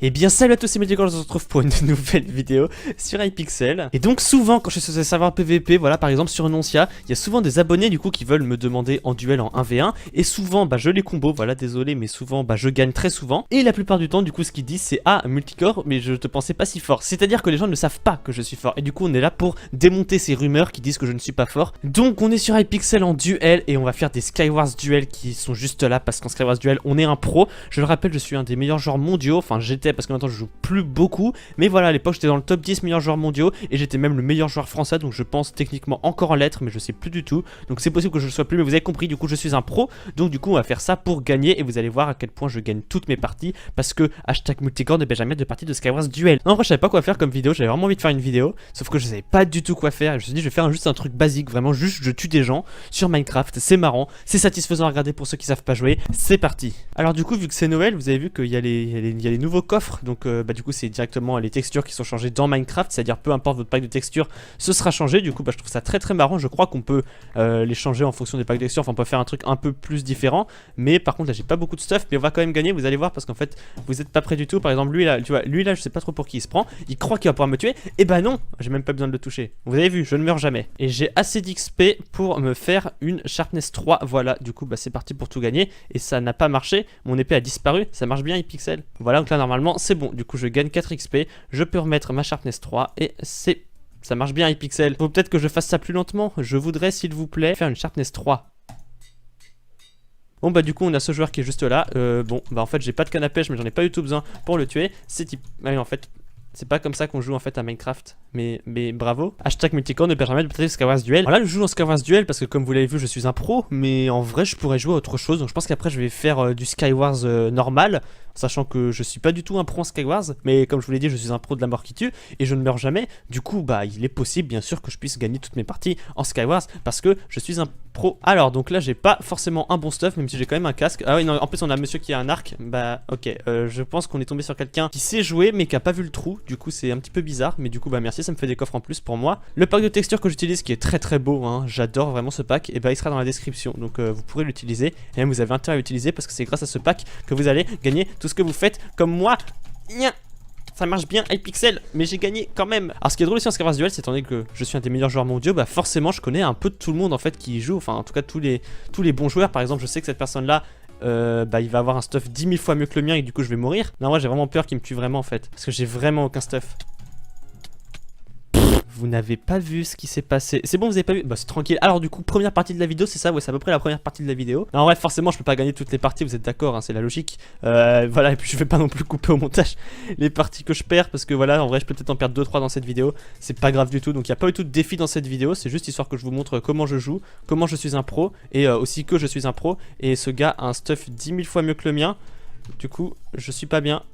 Et bien salut à tous, c'est Medical, on se retrouve pour une nouvelle vidéo sur Hypixel. Et donc souvent quand je suis sur des serveurs PVP, voilà par exemple sur Noncia, il y a souvent des abonnés du coup qui veulent me demander en duel en 1v1. Et souvent je les combo, voilà désolé mais souvent je gagne très souvent. Et la plupart du temps du coup ce qu'ils disent c'est ah multicore mais je te pensais pas si fort. C'est à dire que les gens ne savent pas que je suis fort. Et du coup on est là pour démonter ces rumeurs qui disent que je ne suis pas fort. Donc on est sur Hypixel en duel et on va faire des Skywars duels qui sont juste là parce qu'en Skywars duel on est un pro. Je le rappelle, je suis un des meilleurs joueurs mondiaux, enfin j'étais parce que maintenant je joue plus beaucoup, mais voilà à l'époque j'étais dans le top 10 meilleurs joueurs mondiaux et j'étais même le meilleur joueur français, donc je pense techniquement encore en l'être mais je sais plus du tout, donc c'est possible que je le sois plus, mais vous avez compris, du coup je suis un pro, donc du coup on va faire ça pour gagner et vous allez voir à quel point je gagne toutes mes parties parce que hashtag multicore ne peut jamais de partie de Skywars duel. Non, en vrai je savais pas quoi faire comme vidéo, j'avais vraiment envie de faire une vidéo, sauf que je savais pas du tout quoi faire et je me suis dit je vais faire juste un truc basique, vraiment juste je tue des gens sur Minecraft, c'est marrant, c'est satisfaisant à regarder pour ceux qui savent pas jouer, c'est parti. Alors du coup vu que c'est Noël, vous avez vu qu'il y a les nouveaux coffres, donc du coup c'est directement les textures qui sont changées dans Minecraft, c'est à dire peu importe votre pack de textures ce sera changé. Du coup je trouve ça très marrant, je crois qu'on peut les changer en fonction des packs de textures, enfin on peut faire un truc un peu plus différent, mais par contre là j'ai pas beaucoup de stuff, mais on va quand même gagner, vous allez voir, parce qu'en fait vous êtes pas prêt du tout. Par exemple lui là, tu vois, lui là je sais pas trop pour qui il se prend, il croit qu'il va pouvoir me tuer, et bah non, j'ai même pas besoin de le toucher, vous avez vu, je ne meurs jamais, et j'ai assez d'XP pour me faire une Sharpness 3, voilà, du coup bah c'est parti pour tout gagner, et ça n'a pas marché, mon épée a disparu, ça marche bien Hypixel, voilà, donc là normalement c'est bon, du coup je gagne 4 XP, je peux remettre ma Sharpness 3 et ça marche bien Hypixel. Faut peut-être que je fasse ça plus lentement, je voudrais s'il vous plaît faire une Sharpness 3. Bon bah du coup on a ce joueur qui est juste là, bon bah en fait j'ai pas de canne à pêche mais j'en ai pas du tout besoin pour le tuer, c'est type... Allez, en fait c'est pas comme ça qu'on joue en fait à Minecraft, mais bravo. Hashtag multicore ne permet jamais de passer Skywars duel. Alors là je joue en Skywars duel parce que comme vous l'avez vu je suis un pro, mais en vrai je pourrais jouer à autre chose, donc je pense qu'après je vais faire du Skywars normal, sachant que je suis pas du tout un pro en Skywars, mais comme je vous l'ai dit je suis un pro de la mort qui tue et je ne meurs jamais. Du coup bah il est possible bien sûr que je puisse gagner toutes mes parties en Skywars parce que je suis un pro. Alors donc là j'ai pas forcément un bon stuff, même si j'ai quand même un casque. Ah oui non, en plus on a monsieur qui a un arc, bah ok, je pense qu'on est tombé sur quelqu'un qui sait jouer mais qui a pas vu le trou, du coup c'est un petit peu bizarre, mais du coup bah merci, ça me fait des coffres en plus pour moi. Le pack de texture que j'utilise qui est très beau, hein, j'adore vraiment ce pack, et bah il sera dans la description, donc vous pourrez l'utiliser, et même vous avez intérêt à l'utiliser parce que c'est grâce à ce pack que vous allez gagner tout ce que vous faites comme moi. Ça marche bien Hypixel, mais j'ai gagné quand même. Alors ce qui est drôle aussi en Skywars duel, c'est étant donné que je suis un des meilleurs joueurs mondiaux, bah forcément je connais un peu de tout le monde en fait qui y joue, enfin en tout cas tous les bons joueurs. Par exemple je sais que cette personne là bah il va avoir un stuff 10 000 fois mieux que le mien et du coup je vais mourir. Non moi j'ai vraiment peur qu'il me tue vraiment en fait, parce que j'ai vraiment aucun stuff. Vous n'avez pas vu ce qui s'est passé. C'est bon, vous avez pas vu? Bah c'est tranquille. Alors du coup, première partie de la vidéo, c'est ça, ouais, c'est à peu près la première partie de la vidéo. En vrai, forcément, je peux pas gagner toutes les parties, vous êtes d'accord, hein, c'est la logique. Voilà, et puis je vais pas non plus couper au montage les parties que je perds, parce que voilà, en vrai, je peux peut-être en perdre 2-3 dans cette vidéo. C'est pas grave du tout, donc il n'y a pas eu tout de défi dans cette vidéo, c'est juste histoire que je vous montre comment je joue, comment je suis un pro, et aussi que je suis un pro. Et ce gars a un stuff 10 000 fois mieux que le mien, du coup, je suis pas bien.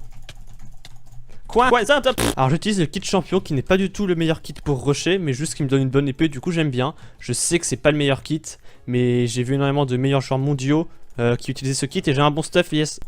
Quoi? Alors j'utilise le kit champion qui n'est pas du tout le meilleur kit pour rusher, mais juste qui me donne une bonne épée, du coup j'aime bien. Je sais que c'est pas le meilleur kit, mais j'ai vu énormément de meilleurs joueurs mondiaux qui utilisaient ce kit et j'ai un bon stuff, yes.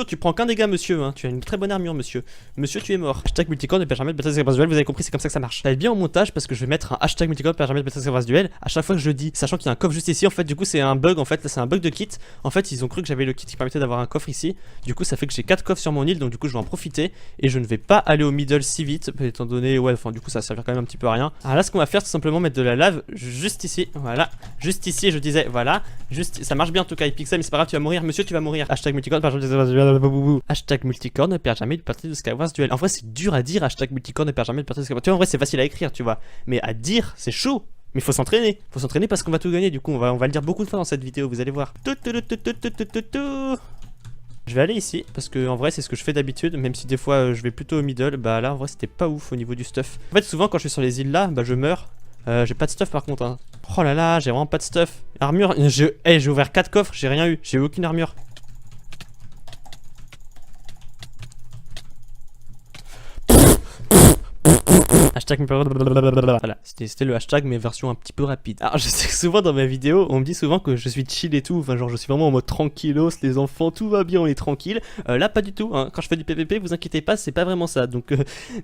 Tu prends qu'un dégât monsieur, hein. Tu as une très bonne armure monsieur. Monsieur tu es mort. Hashtag multicore ne perd jamais de bataille Skywars duel, vous avez compris, c'est comme ça que ça marche. Ça va être bien au montage parce que je vais mettre un hashtag multicore ne perd jamais de bataille Skywars duel à chaque fois que je le dis, sachant qu'il y a un coffre juste ici. En fait du coup c'est un bug, en fait là c'est un bug de kit. En fait ils ont cru que j'avais le kit qui permettait d'avoir un coffre ici. Du coup ça fait que j'ai 4 coffres sur mon île, donc du coup je vais en profiter et je ne vais pas aller au middle si vite, étant donné, ouais enfin du coup ça servir quand même un petit peu à rien. Alors là ce qu'on va faire c'est simplement mettre de la lave juste ici, voilà, juste ici je disais, voilà, juste, ça marche bien en tout cas Hypixel, mais c'est pas grave, tu vas mourir monsieur, tu vas mourir. Hashtag multicore ne perd jamais de bataille Skywars duel. Hashtag multicore ne perd jamais de partie de Skywars duel. En vrai c'est dur à dire, hashtag multicore ne perd jamais de partie de Skywars duel. Tu vois en vrai c'est facile à écrire tu vois, mais à dire c'est chaud. Mais faut s'entraîner parce qu'on va tout gagner, du coup on va le dire beaucoup de fois dans cette vidéo, vous allez voir. Je vais aller ici, parce que en vrai c'est ce que je fais d'habitude, même si des fois je vais plutôt au middle, bah là en vrai c'était pas ouf au niveau du stuff. En fait souvent quand je suis sur les îles là, bah je meurs. J'ai pas de stuff par contre hein. Oh là là, j'ai vraiment pas de stuff. Armure, j'ai ouvert 4 coffres, j'ai rien eu, j'ai aucune armure. Voilà, c'était le hashtag mais version un petit peu rapide. Alors je sais que souvent dans mes vidéos on me dit souvent que je suis chill et tout, enfin genre je suis vraiment en mode tranquillos, les enfants tout va bien, on est tranquille. Là pas du tout, hein. Quand je fais du PVP vous inquiétez pas, c'est pas vraiment ça. Donc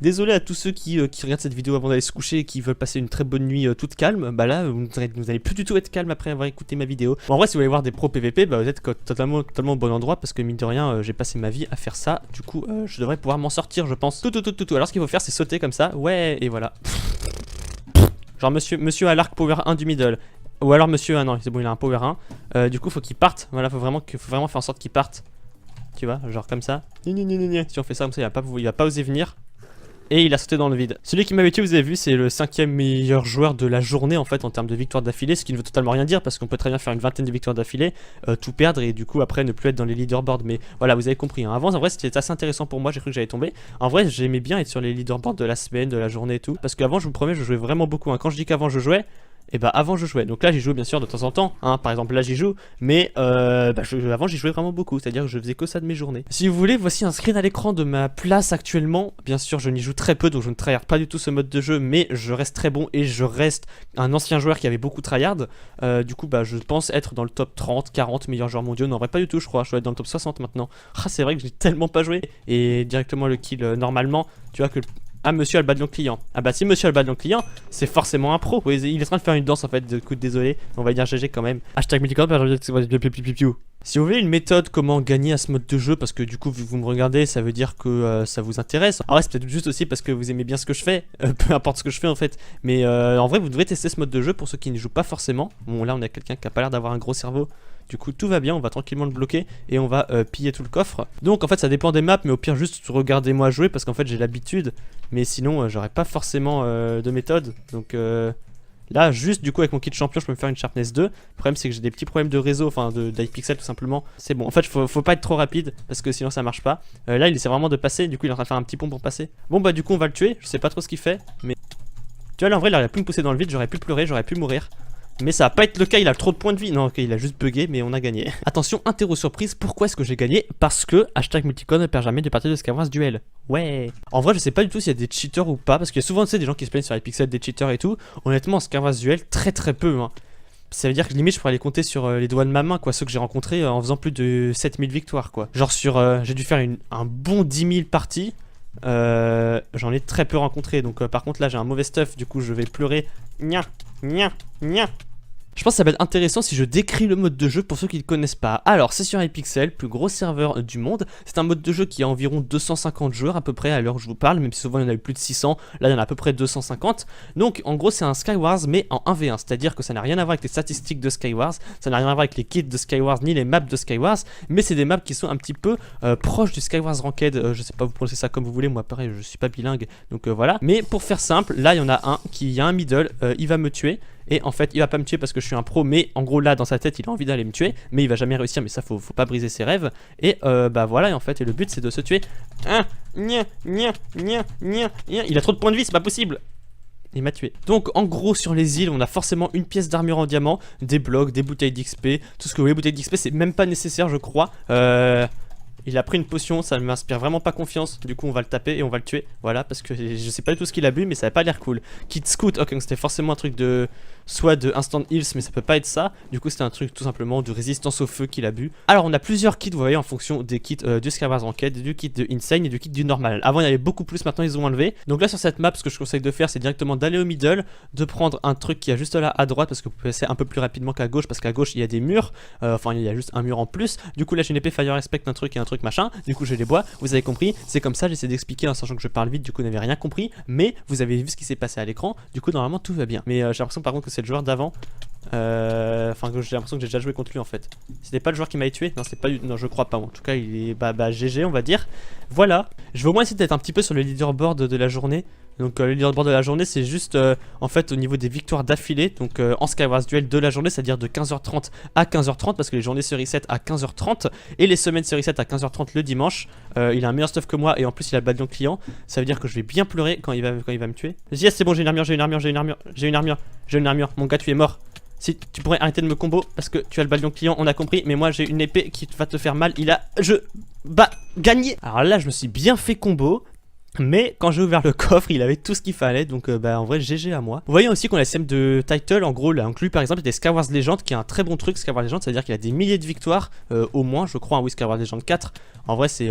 désolé à tous ceux qui regardent cette vidéo avant d'aller se coucher et qui veulent passer une très bonne nuit toute calme. Bah là vous allez plus du tout être calme après avoir écouté ma vidéo. Bon, en vrai si vous voulez voir des pros PVP, bah vous êtes totalement au bon endroit parce que mine de rien j'ai passé ma vie à faire ça. Du coup je devrais pouvoir m'en sortir je pense. Tout. Alors ce qu'il faut faire c'est sauter comme ça, ouais et voilà. Genre monsieur à l'arc power 1 du middle. Ou alors monsieur, ah non c'est bon il a un power 1. Du coup faut qu'il parte, voilà faut vraiment faire en sorte qu'il parte. Tu vois, genre comme ça. Si on fait ça comme ça il va pas oser venir. Et il a sauté dans le vide. Celui qui m'avait tué, vous avez vu, c'est le 5ème meilleur joueur de la journée en fait en termes de victoires d'affilée, ce qui ne veut totalement rien dire parce qu'on peut très bien faire une vingtaine de victoires d'affilée, tout perdre et du coup après ne plus être dans les leaderboards. Mais voilà, vous avez compris. Hein. Avant, en vrai, c'était assez intéressant pour moi. J'ai cru que j'allais tomber. En vrai, j'aimais bien être sur les leaderboards de la semaine, de la journée et tout, parce qu'avant, je vous promets, je jouais vraiment beaucoup. Hein. Quand je dis qu'avant je jouais. Et bah avant je jouais, donc là j'y joue bien sûr de temps en temps, hein. Par exemple là j'y joue, mais avant j'y jouais vraiment beaucoup, c'est à dire que je faisais que ça de mes journées. Si vous voulez, voici un screen à l'écran de ma place actuellement. Bien sûr je n'y joue très peu donc je ne tryhard pas du tout ce mode de jeu, mais je reste très bon et je reste un ancien joueur qui avait beaucoup tryhard. Du coup bah je pense être dans le top 30, 40 meilleurs joueurs mondiaux, non en vrai pas du tout je crois, je dois être dans le top 60 maintenant. Ah c'est vrai que j'ai tellement pas joué, et directement le kill normalement, tu vois que... Ah monsieur a le ballon client. Ah bah si monsieur a le ballon client, c'est forcément un pro. Il est en train de faire une danse en fait, de coup désolé. On va dire GG quand même. Hashtag multicorde. Si vous voulez une méthode comment gagner à ce mode de jeu, parce que du coup vu que vous me regardez ça veut dire que ça vous intéresse. Alors ouais, c'est peut-être juste aussi parce que vous aimez bien ce que je fais, peu importe ce que je fais en fait. Mais en vrai vous devrez tester ce mode de jeu pour ceux qui ne jouent pas forcément. Bon là on a quelqu'un qui a pas l'air d'avoir un gros cerveau. Du coup tout va bien, on va tranquillement le bloquer et on va piller tout le coffre. Donc en fait ça dépend des maps, mais au pire juste regardez-moi jouer parce qu'en fait j'ai l'habitude. Mais sinon j'aurais pas forcément de méthode. Donc là juste du coup avec mon kit champion je peux me faire une sharpness 2. Le problème c'est que j'ai des petits problèmes de réseau, enfin d'iPixel tout simplement. C'est bon, en fait faut pas être trop rapide parce que sinon ça marche pas. Là il essaie vraiment de passer, du coup il est en train de faire un petit pont pour passer. Bon bah du coup on va le tuer, je sais pas trop ce qu'il fait. Mais tu vois là en vrai il aurait pu me pousser dans le vide, j'aurais pu pleurer, j'aurais pu mourir. Mais ça va pas être le cas, il a trop de points de vie. Non, ok, il a juste bugué, mais on a gagné. Attention, interro surprise, pourquoi est-ce que j'ai gagné? Parce que hashtag multicode ne perd jamais de partie de Skywars Duel. Ouais. En vrai, je sais pas du tout s'il y a des cheaters ou pas, parce qu'il y a souvent, tu sais, des gens qui se plaignent sur les pixels des cheaters et tout. Honnêtement, Skywars Duel, très peu, hein. Ça veut dire que limite je pourrais les compter sur les doigts de ma main, quoi, ceux que j'ai rencontrés en faisant plus de 7000 victoires, quoi. Genre sur, j'ai dû faire un bon 10 000 parties. J'en ai très peu rencontré, donc par contre là j'ai un mauvais stuff, du coup je vais pleurer. Nya. Je pense que ça va être intéressant si je décris le mode de jeu pour ceux qui ne connaissent pas. Alors, c'est sur Hypixel, plus gros serveur du monde. C'est un mode de jeu qui a environ 250 joueurs à peu près à l'heure où je vous parle, même si souvent il y en a eu plus de 600. Là, il y en a à peu près 250. Donc, en gros, c'est un Skywars, mais en 1v1. C'est-à-dire que ça n'a rien à voir avec les statistiques de Skywars, ça n'a rien à voir avec les kits de Skywars, ni les maps de Skywars, mais c'est des maps qui sont un petit peu proches du Skywars Ranked. Je sais pas, vous prononcez ça comme vous voulez, moi pareil, je suis pas bilingue, donc voilà. Mais pour faire simple, là, il y en a un qui a un middle, il va me tuer. Et en fait il va pas me tuer parce que je suis un pro, mais en gros là dans sa tête il a envie d'aller me tuer, mais il va jamais réussir, mais ça faut pas briser ses rêves. Et bah voilà, et en fait, et le but c'est de se tuer. Il a trop de points de vie, c'est pas possible. Il m'a tué. Donc en gros sur les îles on a forcément une pièce d'armure en diamant, des blocs, des bouteilles d'XP, tout ce que vous voulez. Bouteilles d'XP c'est même pas nécessaire je crois. Il a pris une potion, ça ne m'inspire vraiment pas confiance. Du coup on va le taper et on va le tuer. Voilà, parce que je sais pas du tout ce qu'il a bu, mais ça a pas l'air cool. Kit scout, ok, c'était forcément un truc de... soit de instant heals, mais ça peut pas être ça. Du coup c'était un truc tout simplement de résistance au feu qu'il a bu. Alors on a plusieurs kits, vous voyez, en fonction des kits du Skywars Ranked, du kit de Insane et du kit du normal. Avant il y avait beaucoup plus, maintenant ils ont enlevé. Donc là sur cette map, ce que je conseille de faire c'est directement d'aller au middle, de prendre un truc qui est juste là à droite, parce que vous pouvez passer un peu plus rapidement qu'à gauche, parce qu'à gauche il y a des murs, enfin il y a juste un mur en plus. Du coup là j'ai une épée Fire Respect, un truc et un truc machin. Du coup je les bois, vous avez compris, c'est comme ça, j'essaie d'expliquer en sachant que je parle vite, du coup vous n'avez rien compris, mais vous avez vu ce qui s'est passé à l'écran, du coup normalement tout va bien. Mais j'ai l'impression par contre que c'est le joueur d'avant, enfin j'ai l'impression que j'ai déjà joué contre lui en fait. C'était pas le joueur qui m'a tué, non c'est pas, non je crois pas, en tout cas il est GG on va dire. Voilà, je vais au moins essayer d'être un petit peu sur le leaderboard de la journée. Donc le leaderboard de la journée c'est juste en fait au niveau des victoires d'affilée. Donc en Skywars Duel de la journée, c'est à dire de 15h30 à 15h30, parce que les journées se reset à 15h30 et les semaines se reset à 15h30 le dimanche. Il a un meilleur stuff que moi et en plus il a le ballon client. Ça veut dire que je vais bien pleurer quand il va me tuer. Yes c'est bon, j'ai une armure. Mon gars tu es mort. Si tu pourrais arrêter de me combo parce que tu as le ballon client, on a compris, mais moi j'ai une épée qui va te faire mal. Gagné. Alors là je me suis bien fait combo. Mais quand j'ai ouvert le coffre, il avait tout ce qu'il fallait, donc bah en vrai GG à moi. Vous voyez aussi qu'on a le système de title, en gros là inclus par exemple, il y a Skywars Legend qui est un très bon truc. Skywars Legend, c'est à dire qu'il a des milliers de victoires au moins, je crois, hein, oui, Skywars Legend 4. En vrai c'est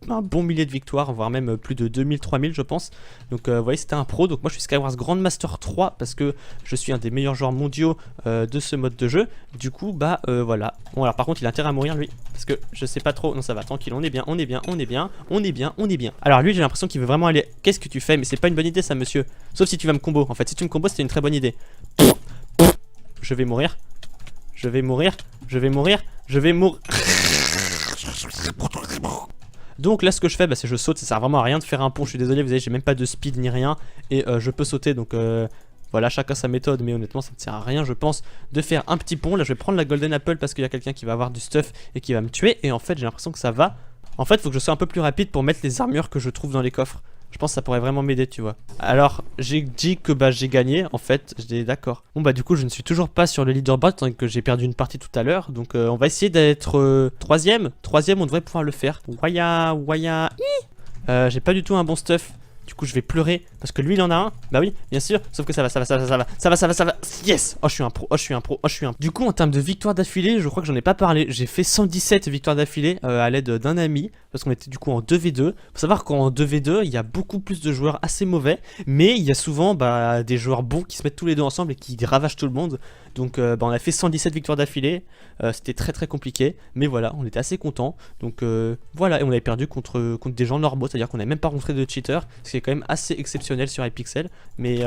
un bon millier de victoires, voire même plus de 2000-3000 je pense. Donc vous voyez, c'était un pro. Donc moi je suis Skywars Grandmaster 3 parce que je suis un des meilleurs joueurs mondiaux de ce mode de jeu. Du coup bah voilà. Bon alors par contre il a intérêt à mourir lui, parce que je sais pas trop. Non ça va, tranquille, on est bien, on est bien, on est bien, on est bien, on est bien. Alors lui j'ai l'impression qu'il veut vraiment aller. Qu'est-ce que tu fais? Mais c'est pas une bonne idée ça monsieur. Sauf si tu vas me combo. En fait si tu me combo c'était une très bonne idée. Je vais mourir. Je vais mourir. Je vais mourir. Je vais mourir. Donc là ce que je fais bah, c'est je saute, ça sert vraiment à rien de faire un pont, je suis désolé, vous savez j'ai même pas de speed ni rien. Et je peux sauter donc voilà, chacun sa méthode, mais honnêtement ça ne sert à rien je pense de faire un petit pont. Là je vais prendre la Golden Apple parce qu'il y a quelqu'un qui va avoir du stuff et qui va me tuer. Et en fait j'ai l'impression que ça va. En fait il faut que je sois un peu plus rapide pour mettre les armures que je trouve dans les coffres. Je pense que ça pourrait vraiment m'aider, tu vois. Alors, j'ai dit que bah j'ai gagné, en fait, j'étais d'accord. Bon bah du coup, je ne suis toujours pas sur le leaderboard, tant que j'ai perdu une partie tout à l'heure. Donc on va essayer d'être troisième. Troisième, on devrait pouvoir le faire. Waya, waya, j'ai pas du tout un bon stuff. Du coup, je vais pleurer parce que lui, il en a un. Bah oui, bien sûr. Sauf que ça va. Yes. Oh, je suis un pro. Oh, je suis un pro. Oh, je suis un. Du coup, en termes de victoires d'affilée, je crois que j'en ai pas parlé. J'ai fait 117 victoires d'affilée à l'aide d'un ami parce qu'on était du coup en 2v2. Faut savoir qu'en 2v2, il y a beaucoup plus de joueurs assez mauvais, mais il y a souvent bah, des joueurs bons qui se mettent tous les deux ensemble et qui ravagent tout le monde. Donc, bah, on a fait 117 victoires d'affilée. C'était très compliqué, mais voilà, on était assez contents. Donc voilà, et on avait perdu contre des gens normaux, c'est-à-dire qu'on n'avait même pas rencontré de cheaters, ce qui est quand même assez exceptionnel sur Hypixel. Mais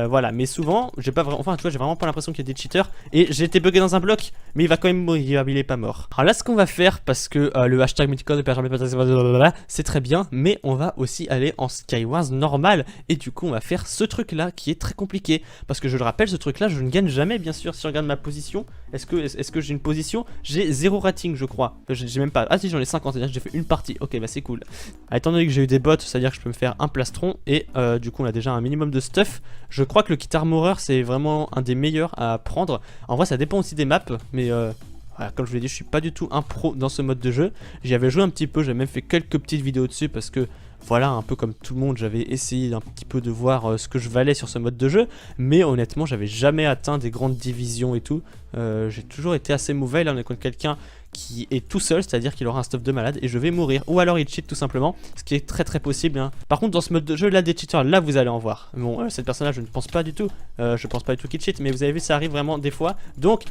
voilà, mais souvent, j'ai pas vraiment, enfin tu vois, j'ai vraiment pas l'impression qu'il y a des cheaters. Et j'ai été bugué dans un bloc, mais il va quand même mourir, il est pas mort. Alors là, ce qu'on va faire, parce que le hashtag multicode de c'est très bien, mais on va aussi aller en Skywars normal. Et du coup, on va faire ce truc-là qui est très compliqué, parce que je le rappelle, ce truc-là, je ne gagne jamais, bien sûr. Si on regarde ma position, est-ce que j'ai une position? J'ai 0 rating je crois. J'ai même pas. Ah si, j'en ai 50, c'est-à-dire que j'ai fait une partie. Ok bah c'est cool. Étant donné que j'ai eu des bots, c'est-à-dire que je peux me faire un plastron. Et du coup on a déjà un minimum de stuff. Je crois que le kit armorer c'est vraiment un des meilleurs à prendre. En vrai ça dépend aussi des maps. Mais voilà, comme je vous l'ai dit, je suis pas du tout un pro dans ce mode de jeu. J'y avais joué un petit peu, j'ai même fait quelques petites vidéos dessus parce que voilà, un peu comme tout le monde, j'avais essayé un petit peu de voir ce que je valais sur ce mode de jeu. Mais honnêtement, j'avais jamais atteint des grandes divisions et tout. J'ai toujours été assez mauvais. Là, on est contre quelqu'un qui est tout seul, c'est-à-dire qu'il aura un stuff de malade et je vais mourir. Ou alors il cheat tout simplement, ce qui est très possible. Hein. Par contre, dans ce mode de jeu, là, des cheaters, là, vous allez en voir. Bon, cette personne-là, je ne pense pas du tout. Je pense pas du tout qu'il cheat, mais vous avez vu, ça arrive vraiment des fois. Donc,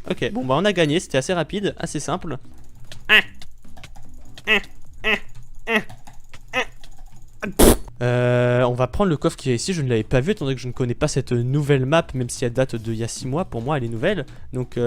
ok, bon, bah on a gagné, c'était assez rapide, assez simple. On va prendre le coffre qui est ici, je ne l'avais pas vu étant donné que je ne connais pas cette nouvelle map, même si elle date d'il y a 6 mois, pour moi elle est nouvelle. Donc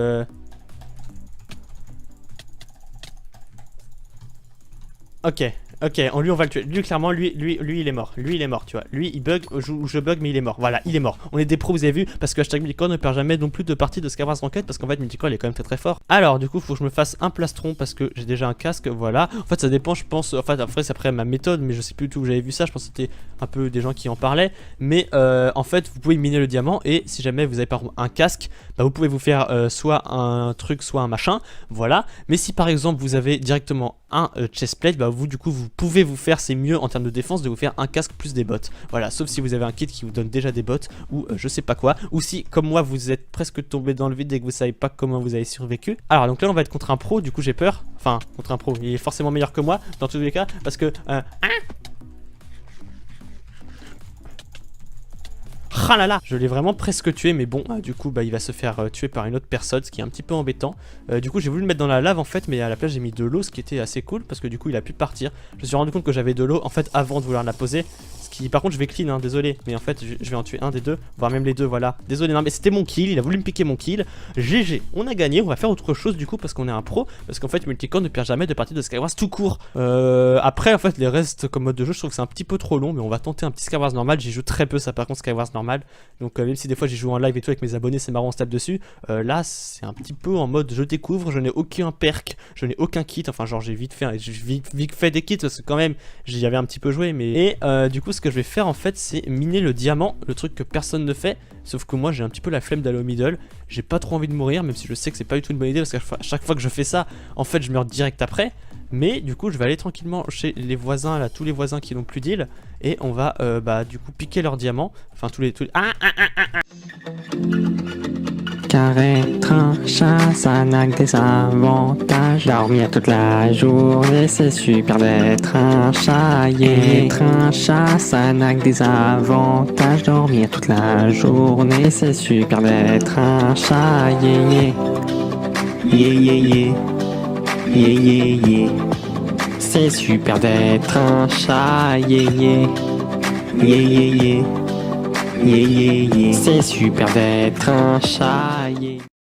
ok, lui on va le tuer. Lui clairement, lui il est mort. Lui il est mort, tu vois. Lui il bug, je bug mais il est mort. Voilà, il est mort. On est des pros, vous avez vu, parce que hashtag Multicore ne perd jamais non plus de partie de Skywars Ranked, parce qu'en fait Multicore il est quand même très fort. Alors du coup faut que je me fasse un plastron parce que j'ai déjà un casque, voilà. En fait ça dépend, je pense, enfin après c'est après ma méthode, mais je sais plus du tout où j'avais vu ça, je pense que c'était un peu des gens qui en parlaient. Mais en fait vous pouvez miner le diamant et si jamais vous avez par exemple un casque, bah, vous pouvez vous faire soit un truc, soit un machin, voilà. Mais si par exemple vous avez directement un chestplate, bah vous du coup vous pouvez vous faire, c'est mieux en termes de défense de vous faire un casque plus des bottes. Voilà, sauf si vous avez un kit qui vous donne déjà des bottes ou je sais pas quoi, ou si comme moi vous êtes presque tombé dans le vide et que vous savez pas comment vous avez survécu. Alors donc là on va être contre un pro, du coup j'ai peur, enfin contre un pro, il est forcément meilleur que moi dans tous les cas parce que ah là là, je l'ai vraiment presque tué, mais bon, du coup, bah, il va se faire tuer par une autre personne, ce qui est un petit peu embêtant. Du coup, j'ai voulu le mettre dans la lave en fait, mais à la place, j'ai mis de l'eau, ce qui était assez cool parce que du coup, il a pu partir. Je me suis rendu compte que j'avais de l'eau en fait avant de vouloir la poser. Par contre je vais clean hein, désolé, mais en fait je vais en tuer un des deux, voire même les deux, voilà. Désolé, non mais c'était mon kill, il a voulu me piquer mon kill. GG, on a gagné, on va faire autre chose du coup parce qu'on est un pro, parce qu'en fait Multicore ne perd jamais de partie de Skywars tout court. Après en fait les restes comme mode de jeu je trouve que c'est un petit peu trop long, mais on va tenter un petit Skywars normal, j'y joue très peu ça par contre Skywars normal. Donc même si des fois j'y joue en live et tout avec mes abonnés, c'est marrant, on se tape dessus. Là c'est un petit peu en mode je découvre, je n'ai aucun perk, je n'ai aucun kit, enfin genre j'ai vite fait des kits parce que quand même j'y avais un petit peu joué, mais du coup ce que que je vais faire en fait, c'est miner le diamant, le truc que personne ne fait. Sauf que moi j'ai un petit peu la flemme d'aller au middle. J'ai pas trop envie de mourir, même si je sais que c'est pas du tout une bonne idée, parce qu'à chaque fois que je fais ça, en fait je meurs direct après. Mais du coup je vais aller tranquillement chez les voisins, là, tous les voisins qui n'ont plus d'île. Et on va du coup piquer leurs diamants. Enfin tous les... Car être un chat, ça n'a que des avantages. Dormir toute la journée, c'est super d'être un chat. Yeah. Être un chat, ça n'a que des avantages. Dormir toute la journée, c'est super d'être un chat. Yeah, yeah. Yeah, yeah, yeah. Yeah, yeah, yeah. C'est super d'être un chat. Yeah, yeah. Yeah, yeah, yeah. Yeah, yeah, yeah. C'est super d'être un chat, yeah.